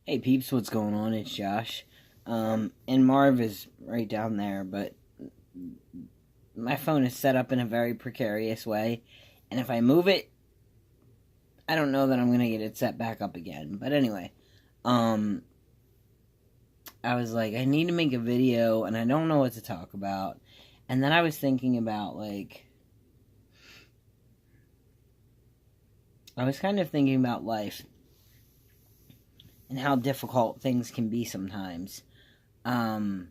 Hey peeps, what's going on? It's Josh. And Marv is right down there, but my phone is set up in a very precarious way, and if I move it, I don't know that I'm gonna get it set back up again. But anyway, I was like, I need to make a video, and I don't know what to talk about. And then I was thinking about, I was kind of thinking about life and how difficult things can be sometimes. And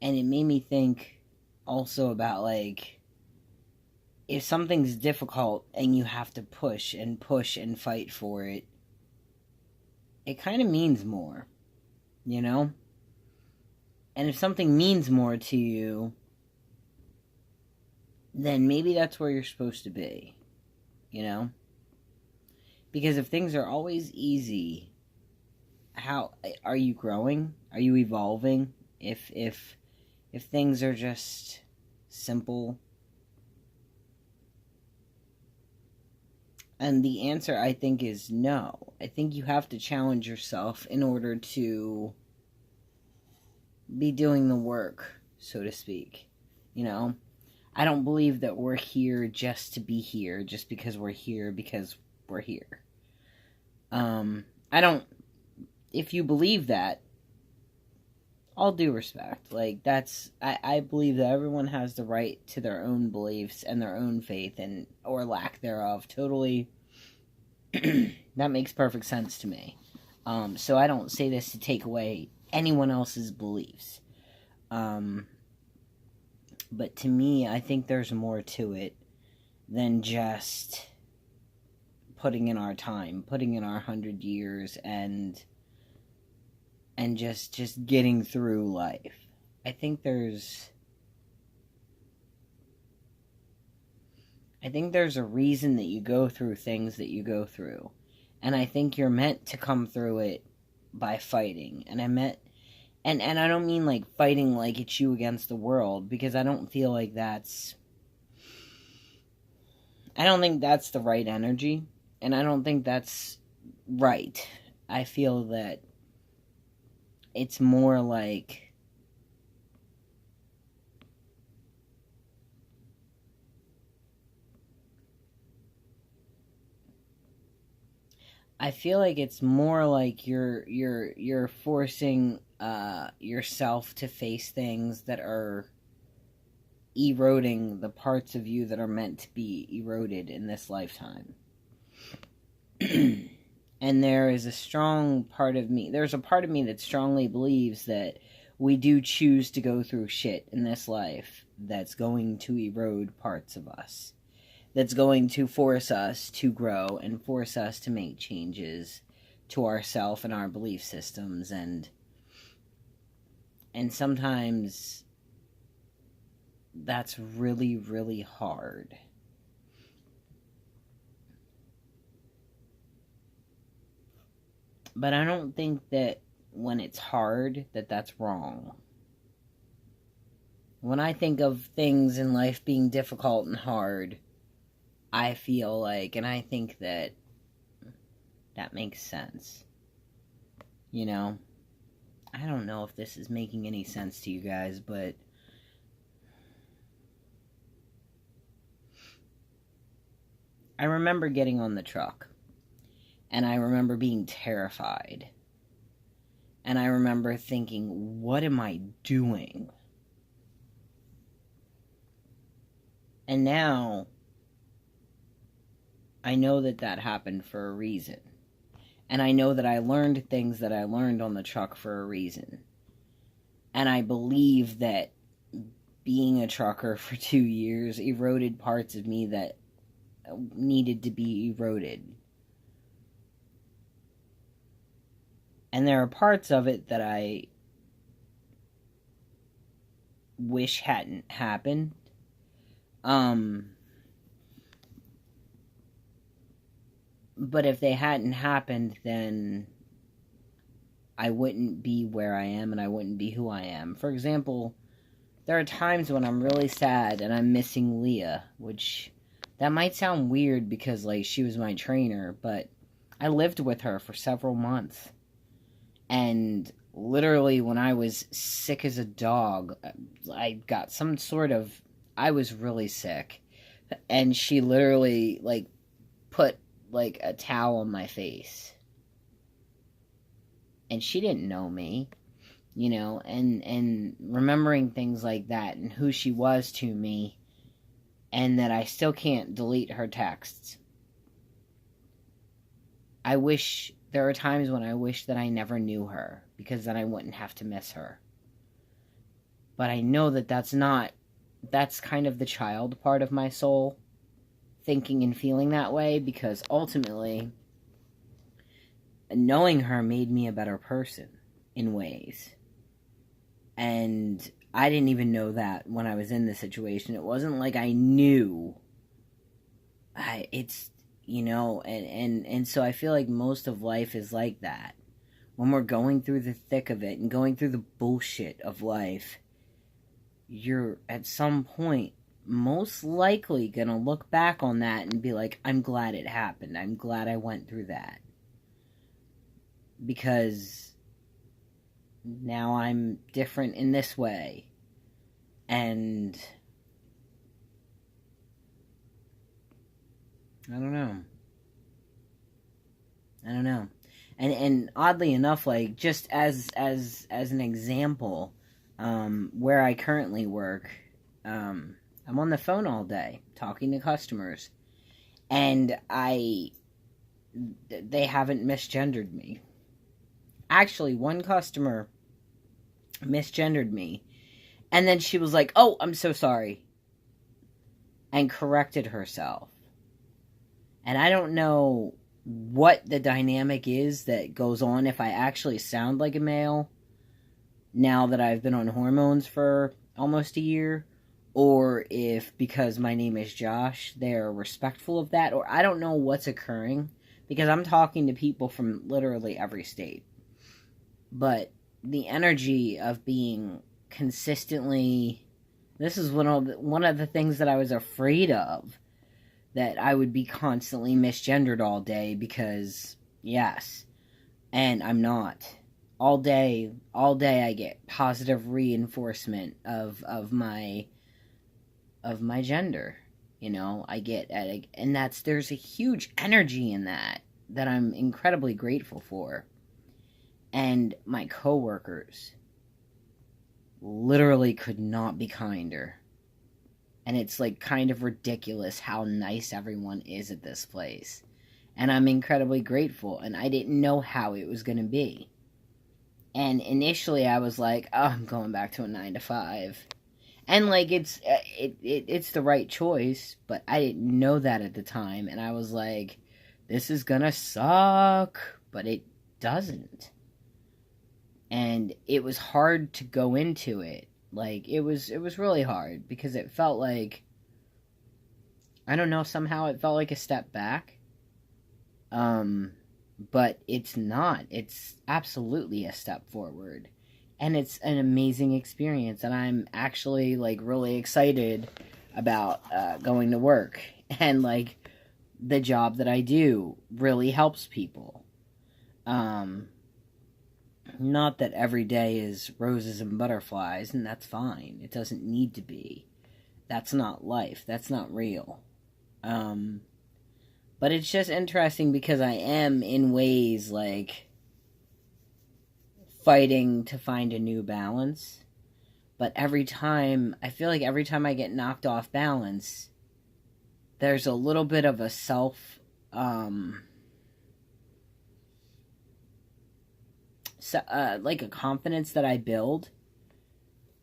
it made me think also about, if something's difficult and you have to push and fight for it, it kind of means more, you know? And if something means more to you, then maybe that's where you're supposed to be, you know? Because if things are always easy, how are you growing? Are you evolving? If things are just simple? And the answer, I think, is no. I think you have to challenge yourself in order to be doing the work, so to speak. You know? I don't believe that we're here just to be here, just because we're here, I don't, if you believe that, all due respect, I believe that everyone has the right to their own beliefs and their own faith, and or lack thereof, totally, that makes perfect sense to me, so I don't say this to take away anyone else's beliefs, but to me, I think there's more to it than just putting in our time, putting in our 100 years, and just getting through life. I think there's a reason that you go through things that you go through. And I think you're meant to come through it by fighting. And I don't mean like fighting like it's you against the world, because I don't feel like I don't think that's the right energy. And I don't think that's right. I feel that it's more like it's more like you're forcing yourself to face things that are eroding the parts of you that are meant to be eroded in this lifetime. And there's a part of me that strongly believes that we do choose to go through shit in this life that's going to erode parts of us. That's going to force us to grow and force us to make changes to ourselves and our belief systems, and sometimes that's really, really hard. But I don't think that when it's hard, that's wrong. When I think of things in life being difficult and hard, I feel like, and I think that makes sense. You know? I don't know if this is making any sense to you guys, but I remember getting on the truck. And I remember being terrified. And I remember thinking, what am I doing? And now, I know that happened for a reason. And I know that I learned things that I learned on the truck for a reason. And I believe that being a trucker for 2 years eroded parts of me that needed to be eroded. And there are parts of it that I wish hadn't happened. But if they hadn't happened, then I wouldn't be where I am, and I wouldn't be who I am. For example, there are times when I'm really sad and I'm missing Leah, which that might sound weird because, she was my trainer, but I lived with her for several months. And literally when I was sick as a dog, I got some sort of... I was really sick. And she literally, like, put, like, a towel on my face. And she didn't know me, you know, and remembering things like that and who she was to me, and that I still can't delete her texts. There are times when I wish that I never knew her, because then I wouldn't have to miss her. But I know that that's kind of the child part of my soul, thinking and feeling that way, because ultimately, knowing her made me a better person in ways. And I didn't even know that when I was in this situation. It wasn't like I knew. And so I feel like most of life is like that. When we're going through the thick of it and going through the bullshit of life, you're at some point most likely gonna look back on that and be like, I'm glad it happened. I'm glad I went through that. Because now I'm different in this way. And I don't know. And oddly enough, like, just as an example, where I currently work, I'm on the phone all day talking to customers, and they haven't misgendered me. Actually, one customer misgendered me, and then she was like, "Oh, I'm so sorry," and corrected herself. And I don't know what the dynamic is that goes on if I actually sound like a male now that I've been on hormones for almost a year, or if because my name is Josh, they're respectful of that, or I don't know what's occurring, because I'm talking to people from literally every state. But the energy of being consistently... This is one of the things that I was afraid of, that I would be constantly misgendered all day, because, yes, and I'm not. All day I get positive reinforcement of my gender. You know, I get and there's a huge energy in that I'm incredibly grateful for. And my coworkers literally could not be kinder. And it's, like, kind of ridiculous how nice everyone is at this place. And I'm incredibly grateful, and I didn't know how it was going to be. And initially I was like, oh, I'm going back to a 9 to 5. And, like, it's the right choice, but I didn't know that at the time. And I was like, this is gonna suck, but it doesn't. And it was hard to go into it. Like, it was really hard, because it felt like, I don't know, somehow it felt like a step back. But it's not. It's absolutely a step forward. And it's an amazing experience, and I'm actually, like, really excited about going to work. And, like, the job that I do really helps people. Not that every day is roses and butterflies, and that's fine. It doesn't need to be. That's not life. That's not real. But it's just interesting, because I am, in ways, like, fighting to find a new balance. But I feel like every time I get knocked off balance, there's a little bit of a like a confidence that I build,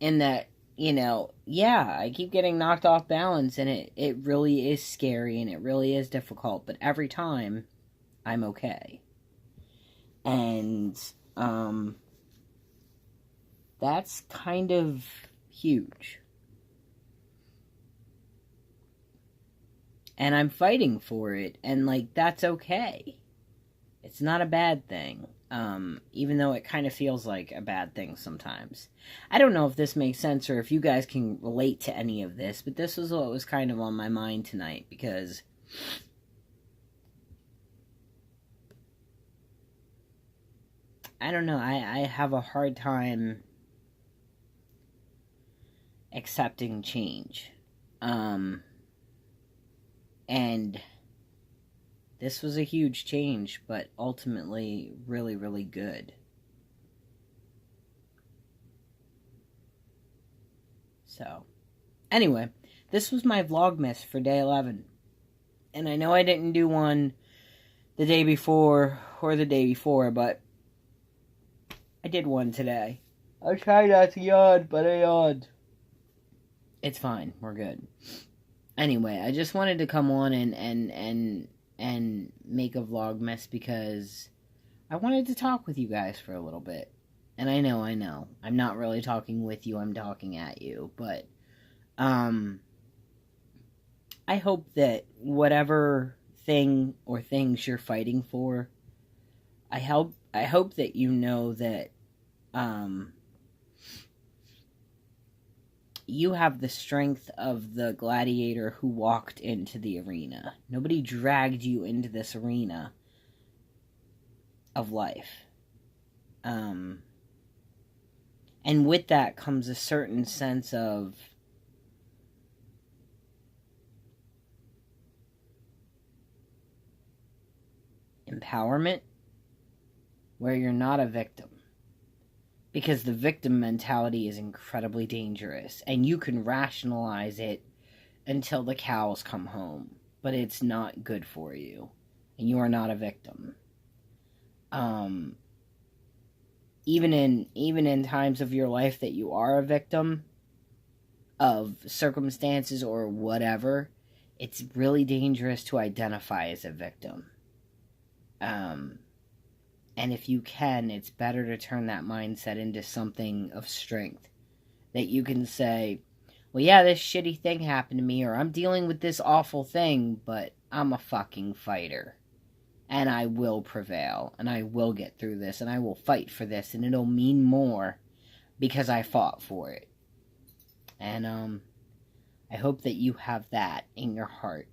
in that, you know, yeah, I keep getting knocked off balance, and it really is scary, and it really is difficult, but every time, I'm okay. And, that's kind of huge. And I'm fighting for it, and, like, that's okay. It's not a bad thing. Even though it kind of feels like a bad thing sometimes. I don't know if this makes sense, or if you guys can relate to any of this, but this was what was kind of on my mind tonight, because I don't know, I have a hard time accepting change. And this was a huge change, but ultimately really, really good. So, anyway, this was my Vlogmas for day 11. And I know I didn't do one the day before or the day before, but I did one today. I tried not to yawn, but I yawned. It's fine. We're good. Anyway, I just wanted to come on and make a Vlogmas because I wanted to talk with you guys for a little bit. And I know. I'm not really talking with you, I'm talking at you. But, I hope that whatever thing or things you're fighting for, I hope that you know that, you have the strength of the gladiator who walked into the arena. Nobody dragged you into this arena of life. And with that comes a certain sense of empowerment, where you're not a victim. Because the victim mentality is incredibly dangerous, and you can rationalize it until the cows come home, but it's not good for you, and you are not a victim. Even in times of your life that you are a victim of circumstances or whatever, it's really dangerous to identify as a victim. And if you can, it's better to turn that mindset into something of strength. That you can say, well, yeah, this shitty thing happened to me, or I'm dealing with this awful thing, but I'm a fucking fighter. And I will prevail, and I will get through this, and I will fight for this, and it'll mean more because I fought for it. And, I hope that you have that in your heart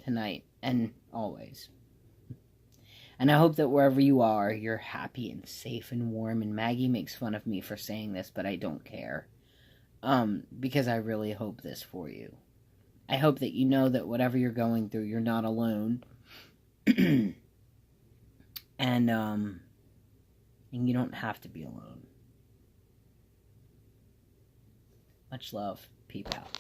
tonight and always. And I hope that wherever you are, you're happy and safe and warm. And Maggie makes fun of me for saying this, but I don't care. Because I really hope this for you. I hope that you know that whatever you're going through, you're not alone. And you don't have to be alone. Much love. Peep out.